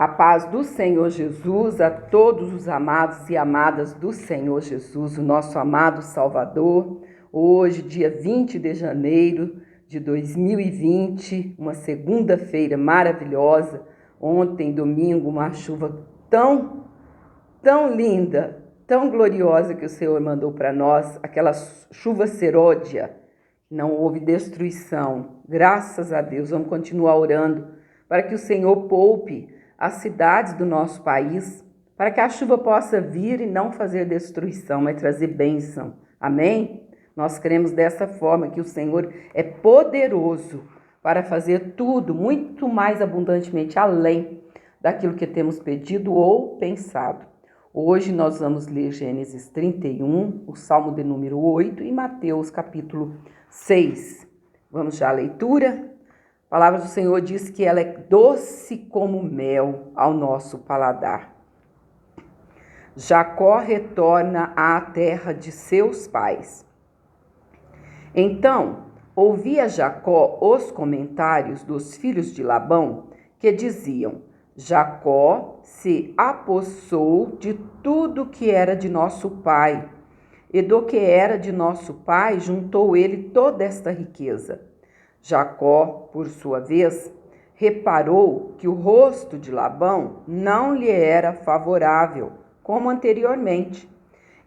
A paz do Senhor Jesus a todos os amados e amadas do Senhor Jesus, o nosso amado Salvador. Hoje, dia 20 de janeiro de 2020, uma segunda-feira maravilhosa. Ontem, domingo, uma chuva tão linda, tão gloriosa que o Senhor mandou para nós, aquela chuva serôdia. Não houve destruição. Graças a Deus, vamos continuar orando para que o Senhor poupe as cidades do nosso país, para que a chuva possa vir e não fazer destruição, mas trazer bênção. Amém? Nós cremos dessa forma que o Senhor é poderoso para fazer tudo muito mais abundantemente além daquilo que temos pedido ou pensado. Hoje nós vamos ler Gênesis 31, o Salmo de número 8 e Mateus capítulo 6. Vamos já à leitura? A palavra do Senhor diz que ela é doce como mel ao nosso paladar. Jacó retorna à terra de seus pais. Então, ouvia Jacó os comentários dos filhos de Labão, que diziam: Jacó se apossou de tudo que era de nosso pai, e do que era de nosso pai juntou ele toda esta riqueza. Jacó, por sua vez, reparou que o rosto de Labão não lhe era favorável, como anteriormente.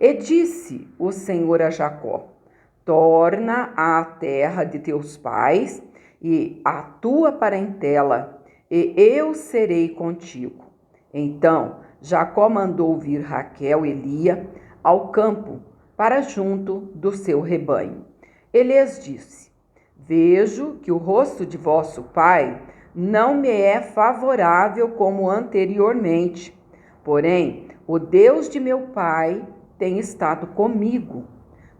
E disse o Senhor a Jacó: torna à terra de teus pais e à tua parentela, e eu serei contigo. Então Jacó mandou vir Raquel e Lia ao campo, para junto do seu rebanho. E lhes disse: vejo que o rosto de vosso pai não me é favorável como anteriormente. Porém, o Deus de meu pai tem estado comigo.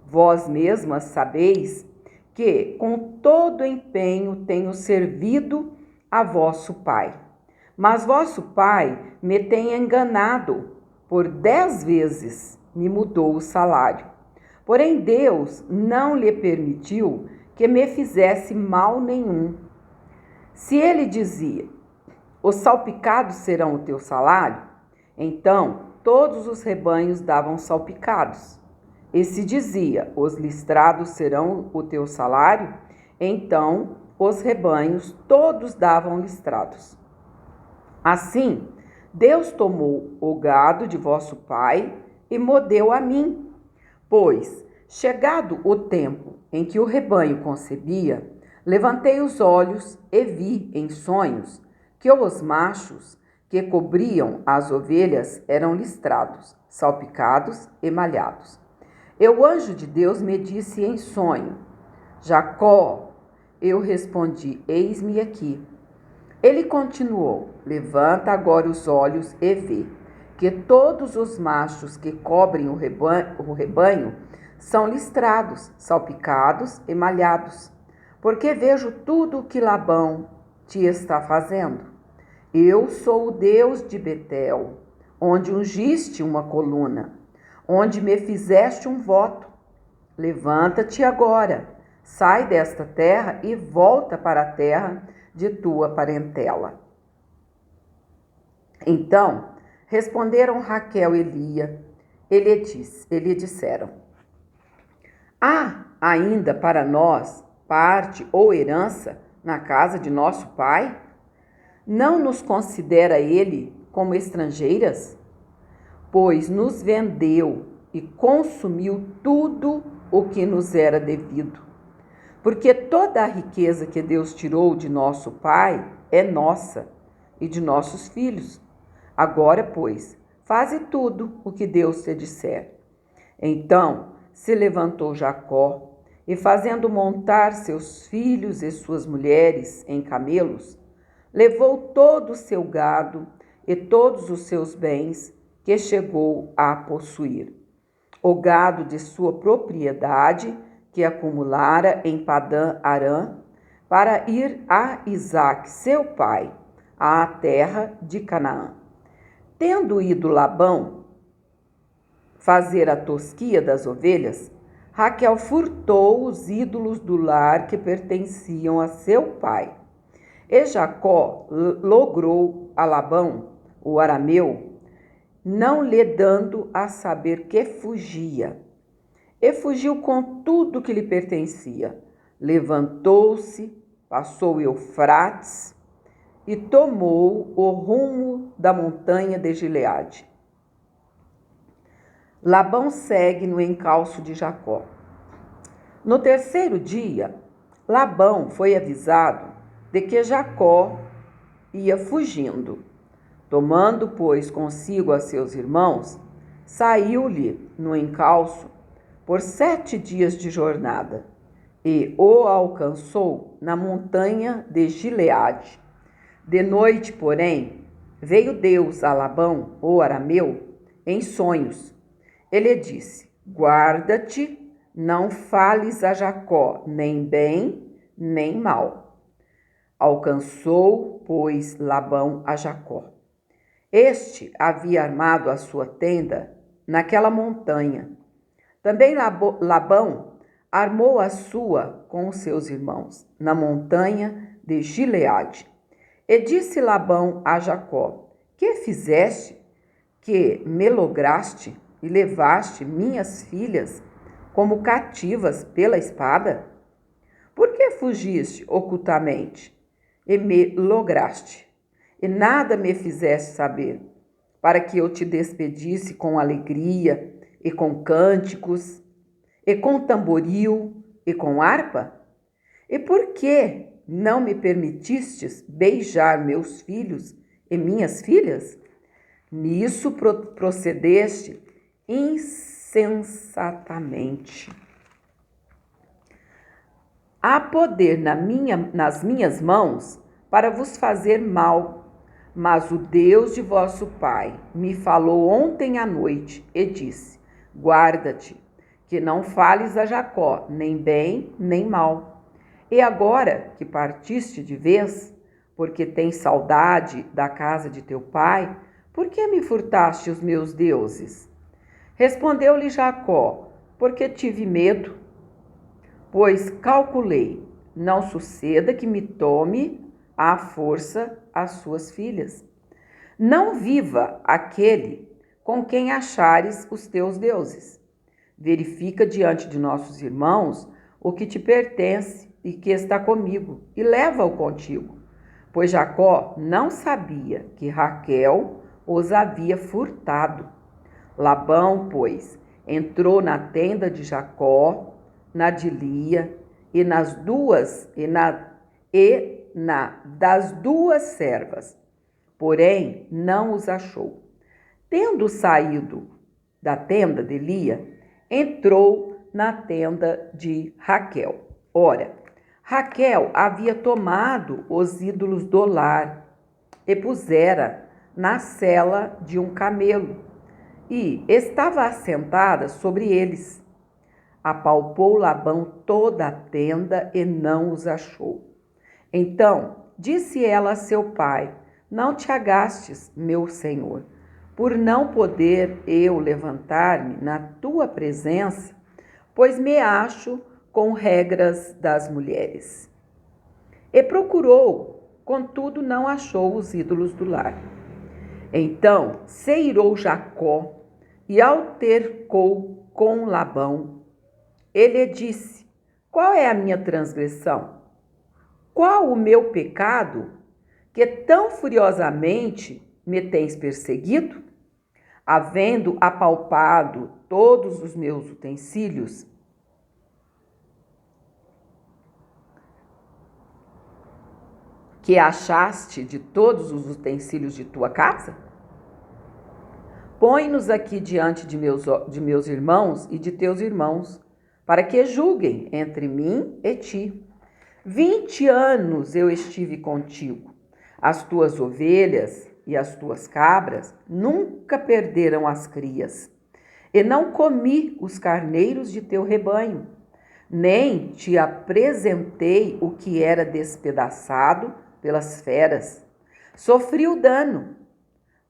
Vós mesmas sabeis que com todo empenho tenho servido a vosso pai. Mas vosso pai me tem enganado, por 10 vezes me mudou o salário. Porém, Deus não lhe permitiu que me fizesse mal nenhum. Se ele dizia: os salpicados serão o teu salário, então todos os rebanhos davam salpicados. E se dizia: os listrados serão o teu salário, então os rebanhos todos davam listrados. Assim, Deus tomou o gado de vosso pai e mo deu a mim, pois, chegado o tempo em que o rebanho concebia, levantei os olhos e vi em sonhos que os machos que cobriam as ovelhas eram listrados, salpicados e malhados. E o anjo de Deus me disse em sonho: Jacó. Eu respondi: eis-me aqui. Ele continuou: levanta agora os olhos e vê que todos os machos que cobrem o rebanho são listrados, salpicados e malhados, porque vejo tudo o que Labão te está fazendo. Eu sou o Deus de Betel, onde ungiste uma coluna, onde me fizeste um voto. Levanta-te agora, sai desta terra e volta para a terra de tua parentela. Então responderam Raquel e Lia, e lhe disseram: há ainda para nós parte ou herança na casa de nosso pai? Não nos considera ele como estrangeiras? Pois nos vendeu e consumiu tudo o que nos era devido. Porque toda a riqueza que Deus tirou de nosso pai é nossa e de nossos filhos. Agora, pois, faze tudo o que Deus te disser. Então se levantou Jacó e, fazendo montar seus filhos e suas mulheres em camelos, levou todo o seu gado e todos os seus bens que chegou a possuir. O gado de sua propriedade que acumulara em Padã Arã, para ir a Isaque, seu pai, à terra de Canaã. Tendo ido Labão fazer a tosquia das ovelhas, Raquel furtou os ídolos do lar que pertenciam a seu pai. E Jacó logrou a Labão o arameu, não lhe dando a saber que fugia. E fugiu com tudo que lhe pertencia. Levantou-se, passou o Eufrates e tomou o rumo da montanha de Gileade. Labão segue no encalço de Jacó. No terceiro dia, Labão foi avisado de que Jacó ia fugindo. Tomando, pois, consigo a seus irmãos, saiu-lhe no encalço por 7 dias de jornada e o alcançou na montanha de Gileade. De noite, porém, veio Deus a Labão, o arameu, em sonhos. Ele disse: guarda-te, não fales a Jacó, nem bem, nem mal. Alcançou, pois, Labão a Jacó. Este havia armado a sua tenda naquela montanha. Também Labão armou a sua com os seus irmãos, na montanha de Gileade. E disse Labão a Jacó: que fizeste, que me lograste e levaste minhas filhas como cativas pela espada? Por que fugiste ocultamente e me lograste, e nada me fizeste saber, para que eu te despedisse com alegria e com cânticos, e com tamboril e com harpa? E por que não me permitistes beijar meus filhos e minhas filhas? Nisso procedeste insensatamente. Há poder nas minhas mãos para vos fazer mal, mas o Deus de vosso pai me falou ontem à noite e disse: guarda-te, que não fales a Jacó, nem bem, nem mal. E agora que partiste de vez, porque tens saudade da casa de teu pai, por que me furtaste os meus deuses? Respondeu-lhe Jacó: porque tive medo, pois calculei, não suceda que me tome à força as suas filhas. Não viva aquele com quem achares os teus deuses. Verifica diante de nossos irmãos o que te pertence e que está comigo, e leva-o contigo. Pois Jacó não sabia que Raquel os havia furtado. Labão, pois, entrou na tenda de Jacó, na de Lia, e das duas servas, porém não os achou. Tendo saído da tenda de Lia, entrou na tenda de Raquel. Ora, Raquel havia tomado os ídolos do lar e pusera na sela de um camelo, e estava assentada sobre eles. Apalpou Labão toda a tenda e não os achou. Então disse ela a seu pai: não te agastes, meu senhor, por não poder eu levantar-me na tua presença, pois me acho com regras das mulheres. E procurou, contudo não achou os ídolos do lar. Então se irou Jacó e altercou com Labão. Ele disse: qual é a minha transgressão? Qual o meu pecado, que tão furiosamente me tens perseguido? Havendo apalpado todos os meus utensílios, que achaste de todos os utensílios de tua casa? Põe-nos aqui diante de meus irmãos e de teus irmãos, para que julguem entre mim e ti. 20 anos eu estive contigo. As tuas ovelhas e as tuas cabras nunca perderam as crias. E não comi os carneiros de teu rebanho, nem te apresentei o que era despedaçado pelas feras. Sofri o dano,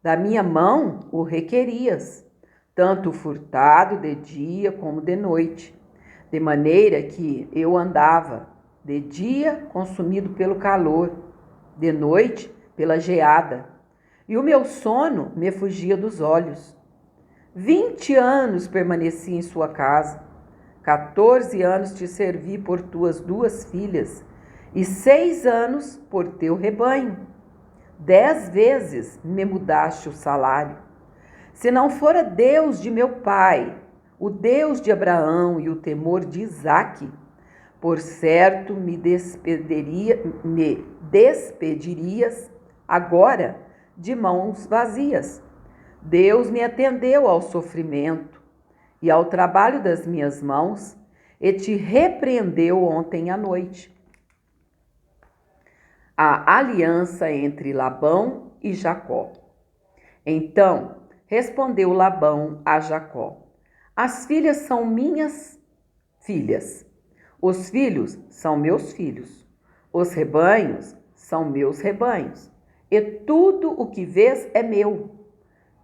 da minha mão o requerias, tanto furtado de dia como de noite, de maneira que eu andava de dia consumido pelo calor, de noite pela geada. e o meu sono me fugia dos olhos. 20 anos permaneci em sua casa, 14 anos te servi por tuas 2 filhas, e 6 anos por teu rebanho. 10 vezes me mudaste o salário. Se não fora Deus de meu pai, o Deus de Abraão e o temor de Isaque, por certo me despedirias agora de mãos vazias. Deus me atendeu ao sofrimento e ao trabalho das minhas mãos e te repreendeu ontem à noite. A aliança entre Labão e Jacó. Então respondeu Labão a Jacó: as filhas são minhas filhas, os filhos são meus filhos, os rebanhos são meus rebanhos, e tudo o que vês é meu.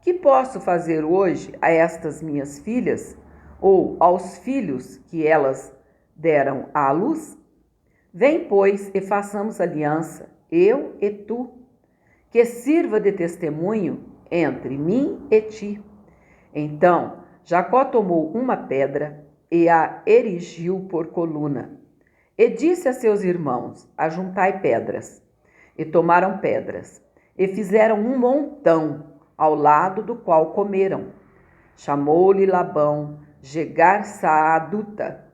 Que posso fazer hoje a estas minhas filhas, ou aos filhos que elas deram à luz? Vem, pois, e façamos aliança, eu e tu, que sirva de testemunho entre mim e ti. Então Jacó tomou uma pedra e a erigiu por coluna, e disse a seus irmãos: ajuntai pedras. E tomaram pedras, e fizeram um montão, ao lado do qual comeram. Chamou-lhe Labão Jegar-Saaduta.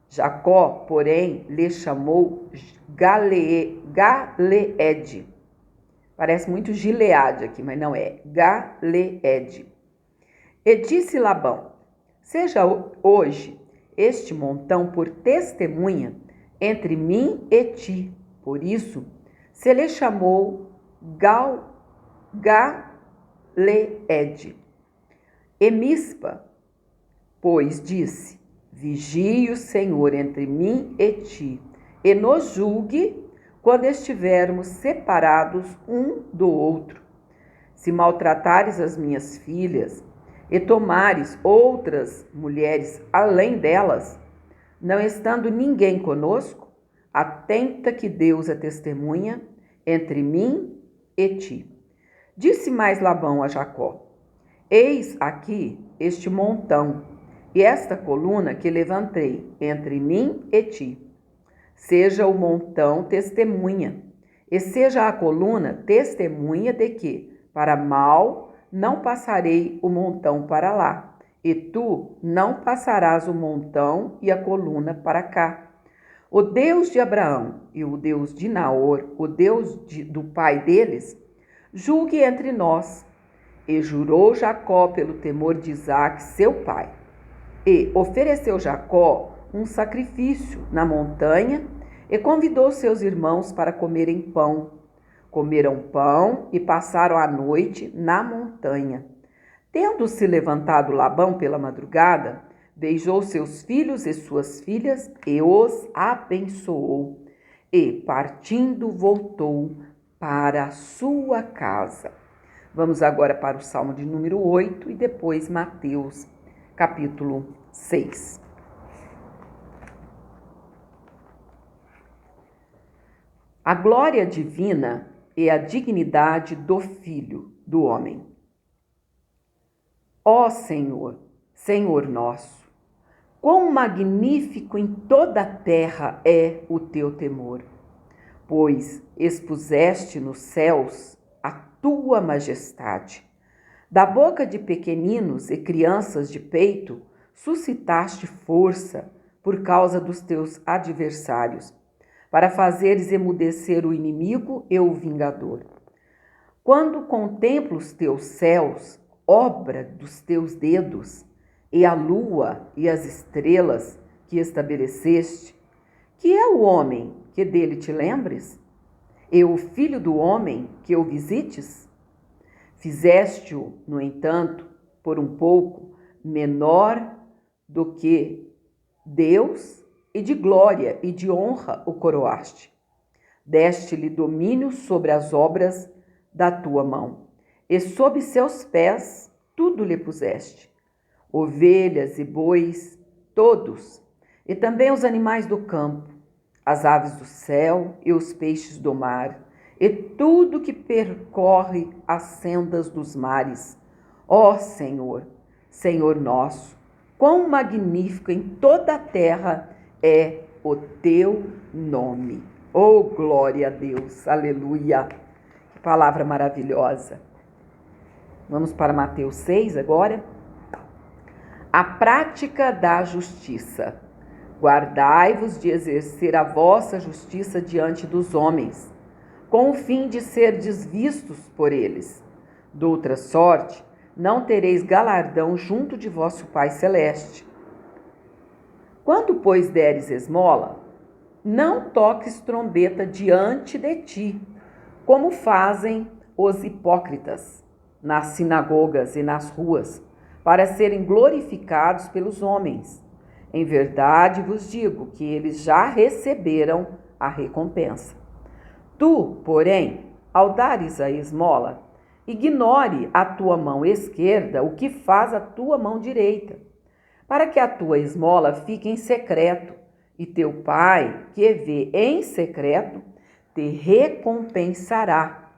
Jacó, porém, lhe chamou Galeede. Parece muito Gileade aqui, mas não é. Galeede. E disse Labão: seja hoje este montão por testemunha entre mim e ti. Por isso se lhe chamou Galeede. E Mispa, pois, disse: vigie o Senhor entre mim e ti, e nos julgue quando estivermos separados um do outro. Se maltratares as minhas filhas e tomares outras mulheres além delas, não estando ninguém conosco, atenta que Deus é testemunha entre mim e ti. Disse mais Labão a Jacó: eis aqui este montão e esta coluna que levantei entre mim e ti. Seja o montão testemunha, e seja a coluna testemunha de que, para mal, não passarei o montão para lá, e tu não passarás o montão e a coluna para cá. O Deus de Abraão e o Deus de Naor, o Deus do pai deles, julgue entre nós. E jurou Jacó pelo temor de Isaque, seu pai. E ofereceu Jacó um sacrifício na montanha e convidou seus irmãos para comerem pão. Comeram pão e passaram a noite na montanha. Tendo-se levantado Labão pela madrugada, beijou seus filhos e suas filhas e os abençoou. E, partindo, voltou para a sua casa. Vamos agora para o Salmo de número 8 e depois Mateus, capítulo 6. A glória divina e a dignidade do Filho do homem. Ó Senhor, Senhor nosso, quão magnífico em toda a terra é o teu temor, pois expuseste nos céus a tua majestade. Da boca de pequeninos e crianças de peito, suscitaste força por causa dos teus adversários, para fazeres emudecer o inimigo e o vingador. Quando contemplo os teus céus, obra dos teus dedos, e a lua e as estrelas que estabeleceste, que é o homem que dele te lembres? E o filho do homem que o visites? Fizeste-o, no entanto, por um pouco, menor do que Deus, e de glória e de honra o coroaste. Deste-lhe domínio sobre as obras da tua mão, e sob seus pés tudo lhe puseste. Ovelhas e bois, todos, e também os animais do campo, as aves do céu e os peixes do mar, e tudo que percorre as sendas dos mares. Ó Senhor, Senhor nosso, quão magnífico em toda a terra é o teu nome. Oh, glória a Deus, aleluia. Que palavra maravilhosa. Vamos para Mateus 6 agora. A prática da justiça. Guardai-vos de exercer a vossa justiça diante dos homens, com o fim de serdes vistos por eles. Doutra sorte, não tereis galardão junto de vosso Pai Celeste. Quando, pois, deres esmola, não toques trombeta diante de ti, como fazem os hipócritas nas sinagogas e nas ruas, para serem glorificados pelos homens. Em verdade vos digo que eles já receberam a recompensa. Tu, porém, ao dares a esmola, ignore a tua mão esquerda o que faz a tua mão direita, para que a tua esmola fique em secreto, e teu Pai, que vê em secreto, te recompensará.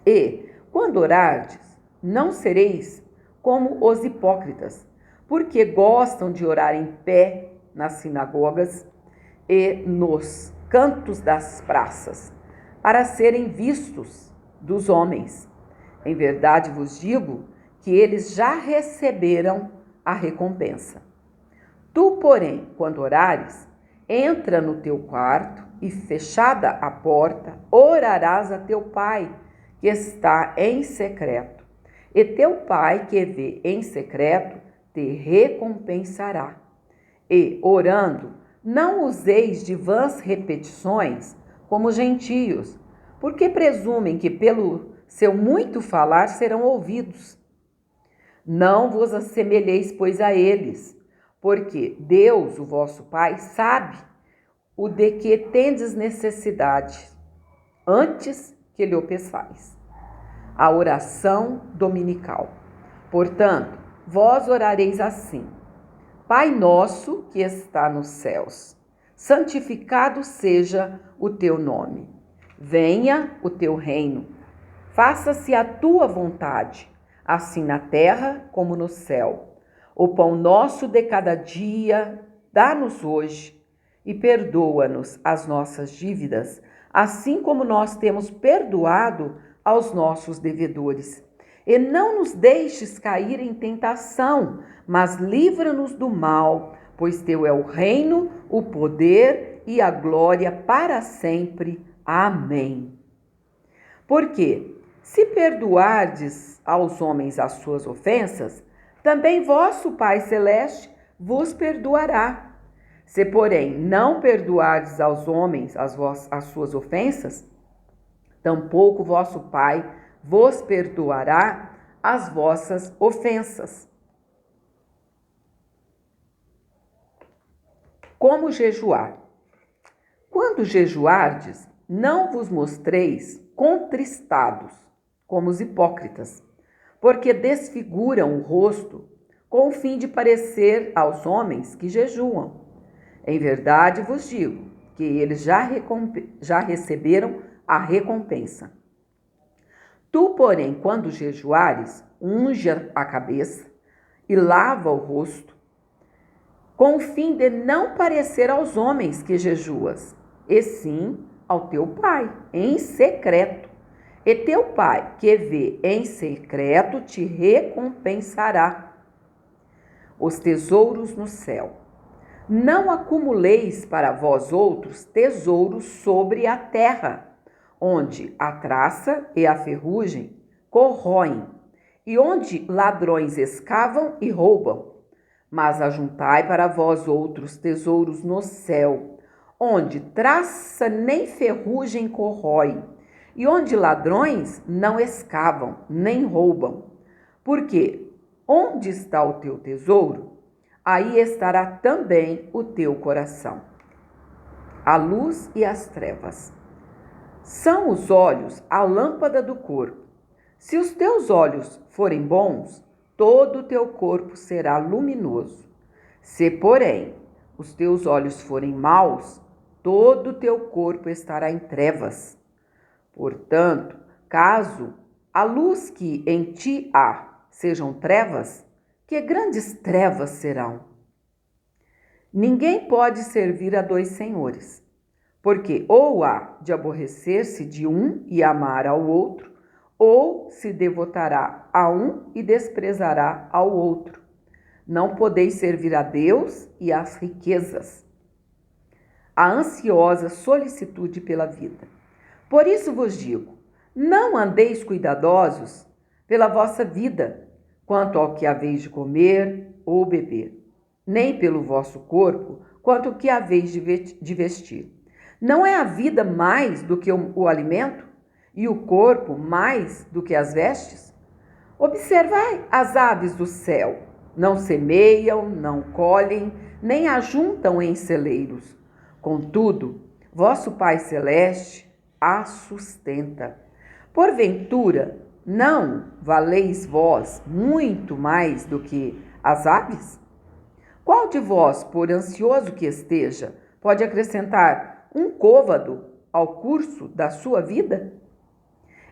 E, quando orardes, não sereis como os hipócritas, porque gostam de orar em pé nas sinagogas e nos cantos das praças, para serem vistos dos homens. Em verdade vos digo que eles já receberam a recompensa. Tu, porém, quando orares, entra no teu quarto e, fechada a porta, orarás a teu Pai, que está em secreto. E teu Pai, que vê em secreto, te recompensará. E, orando, não useis de vãs repetições como gentios, porque presumem que pelo seu muito falar serão ouvidos. Não vos assemelheis, pois, a eles, porque Deus, o vosso Pai, sabe o de que tendes necessidade, antes que lhe o peçais. A oração dominical. Portanto, vós orareis assim: Pai nosso que está nos céus, santificado seja o teu nome. Venha o teu reino. Faça-se a tua vontade, assim na terra como no céu. O pão nosso de cada dia dá-nos hoje, e perdoa-nos as nossas dívidas, assim como nós temos perdoado aos nossos devedores. E não nos deixes cair em tentação, mas livra-nos do mal, pois teu é o reino, o poder e a glória para sempre. Amém. Porque, se perdoardes aos homens as suas ofensas, também vosso Pai Celeste vos perdoará. Se, porém, não perdoardes aos homens as suas ofensas, tampouco vosso Pai vos perdoará as vossas ofensas. Como jejuar? Quando jejuardes, não vos mostreis contristados, como os hipócritas, porque desfiguram o rosto com o fim de parecer aos homens que jejuam. Em verdade vos digo que eles já receberam a recompensa. Tu, porém, quando jejuares, unge a cabeça e lava o rosto, com o fim de não parecer aos homens que jejuas, e sim ao teu Pai, em secreto. E teu Pai, que vê em secreto, te recompensará. Os tesouros no céu. Não acumuleis para vós outros tesouros sobre a terra, onde a traça e a ferrugem corroem, e onde ladrões escavam e roubam. Mas ajuntai para vós outros tesouros no céu, onde traça nem ferrugem corrói, e onde ladrões não escavam nem roubam. Porque onde está o teu tesouro, aí estará também o teu coração. A luz e as trevas. São os olhos a lâmpada do corpo. Se os teus olhos forem bons, todo o teu corpo será luminoso. Se, porém, os teus olhos forem maus, todo o teu corpo estará em trevas. Portanto, caso a luz que em ti há sejam trevas, que grandes trevas serão. Ninguém pode servir a dois senhores, porque ou há de aborrecer-se de um e amar ao outro, ou se devotará a um e desprezará ao outro. Não podeis servir a Deus e às riquezas. A ansiosa solicitude pela vida. Por isso vos digo, não andeis cuidadosos pela vossa vida, quanto ao que haveis de comer ou beber, nem pelo vosso corpo, quanto ao que haveis de vestir. Não é a vida mais do que o alimento, e o corpo mais do que as vestes? Observai as aves do céu, não semeiam, não colhem, nem ajuntam em celeiros. Contudo, vosso Pai Celeste a sustenta. Porventura, não valeis vós muito mais do que as aves? Qual de vós, por ansioso que esteja, pode acrescentar um côvado ao curso da sua vida?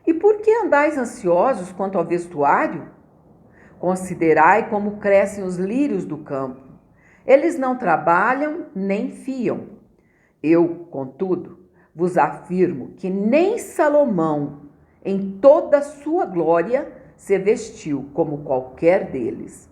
E por que andais ansiosos quanto ao vestuário? Considerai como crescem os lírios do campo. Eles não trabalham nem fiam. Eu, contudo, vos afirmo que nem Salomão, em toda a sua glória, se vestiu como qualquer deles.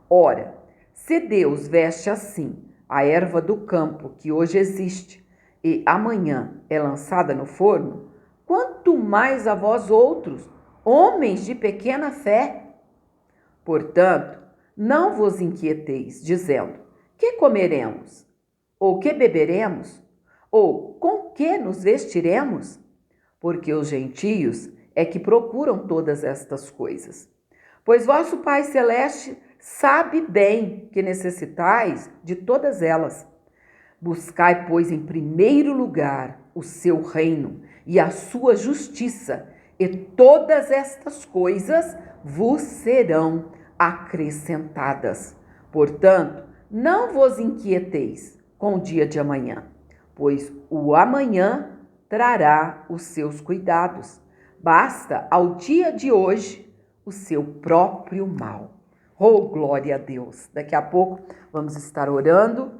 Ora, se Deus veste assim a erva do campo que hoje existe e amanhã é lançada no forno, quanto mais a vós outros, homens de pequena fé. Portanto, não vos inquieteis, dizendo, que comeremos? Ou que beberemos? Ou com que nos vestiremos? Porque os gentios é que procuram todas estas coisas. Pois vosso Pai Celeste sabe bem que necessitais de todas elas. Buscai, pois, em primeiro lugar o seu reino e a sua justiça, e todas estas coisas vos serão acrescentadas. Portanto, não vos inquieteis com o dia de amanhã, pois o amanhã trará os seus cuidados. Basta ao dia de hoje o seu próprio mal. Oh, glória a Deus! Daqui a pouco vamos estar orando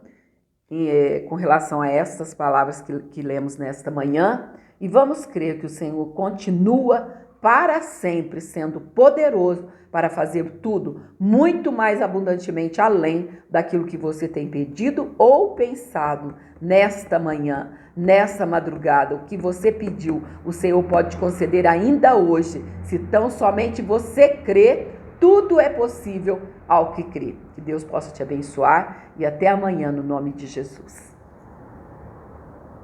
com relação a estas palavras que lemos nesta manhã, e vamos crer que o Senhor continua para sempre sendo poderoso para fazer tudo muito mais abundantemente além daquilo que você tem pedido ou pensado nesta manhã, nessa madrugada. O que você pediu, o Senhor pode te conceder ainda hoje. Se tão somente você crê, tudo é possível ao que crê. Que Deus possa te abençoar e até amanhã no nome de Jesus.